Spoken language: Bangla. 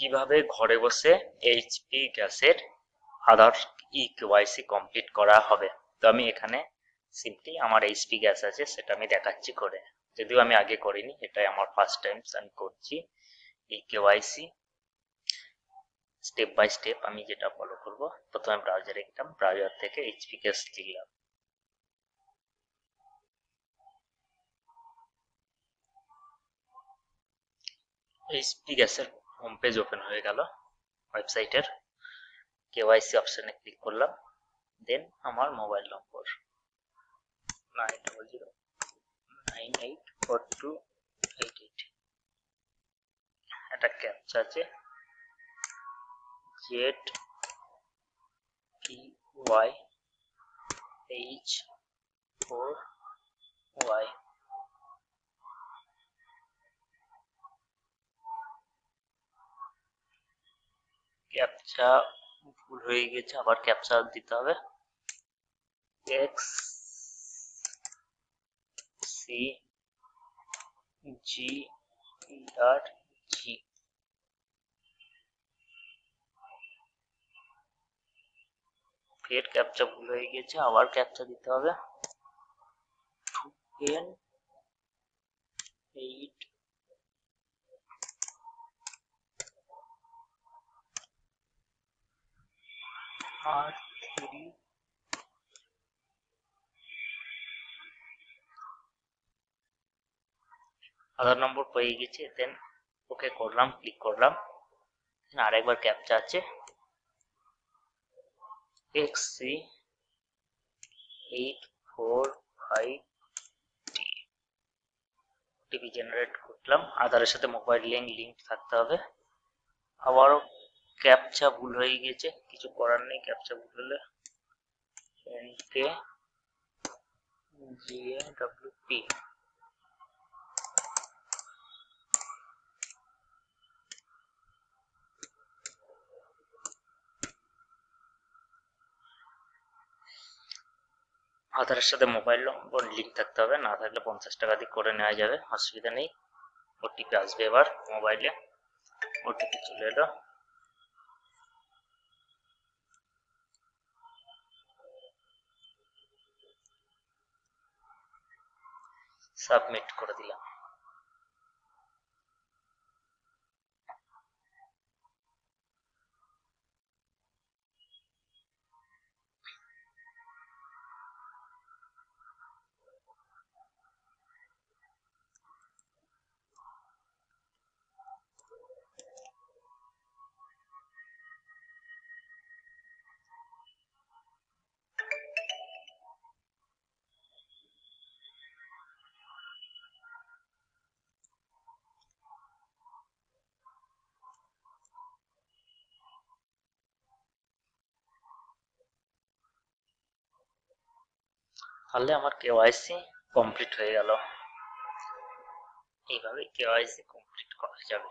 কিভাবে ঘরে বসে এইচপি গ্যাসের আধার কেওয়াইসি কমপ্লিট করা হবে। তো আমি এখানে সিম্পলি আমার এইচপি গ্যাস আছে সেটা আমি দেখাচ্ছি করে, যদিও আমি আগে করিনি, এটাই আমার ফার্স্ট টাইম আমি করছি। এই কেওয়াইসি স্টেপ বাই স্টেপ আমি যেটা ফলো করব, প্রথমে ব্রাউজারে গেলাম, ব্রাউজার থেকে এইচপি গ্যাস লিখলাম, এইচপি গ্যাসের হোম পেজ ওপেন হয়ে গেল ওয়েবসাইটের। কেওয়াইসি অপশনে ক্লিক করলাম, দেন আমার মোবাইল নম্বর 9009842888, একটা ক্যাপচা আছে ZTYH4Y। ক্যাপচা ভুল হয়ে গেছে, আবার ক্যাপচা দিতে হবে। XCGERG। ফের ক্যাপচা ভুল হয়ে গেছে, আবার ক্যাপচা দিতে হবে। 2N8 R3। আধার নম্বর পেয়ে গেছে, দেন ওকে করলাম, ক্লিক করলাম। আরেকবার ক্যাপচা আছে XC845T, ওটিপি জেনারেট করলাম। আধারের সাথে মোবাইল লিঙ্ক থাকতে হবে। আবারও ক্যাপচা ভুল হয়ে গেছে, কিছু করার নেই, ক্যাপচা ভুল হলে NKGAWP। আধারের সাথে মোবাইল নম্বর লিঙ্ক থাকতে হবে, না থাকলে 50 টাকা দিয়ে করে নেওয়া যাবে, অসুবিধা নেই। ওটিপি আসবে, এবার মোবাইলে ওটিপি চলে এলো। সাবমিট করে দিলাম। তাহলে আমার কেওয়াইসি কমপ্লিট হয়ে গেল। এইভাবে কেওয়াইসি কমপ্লিট করা যাবে।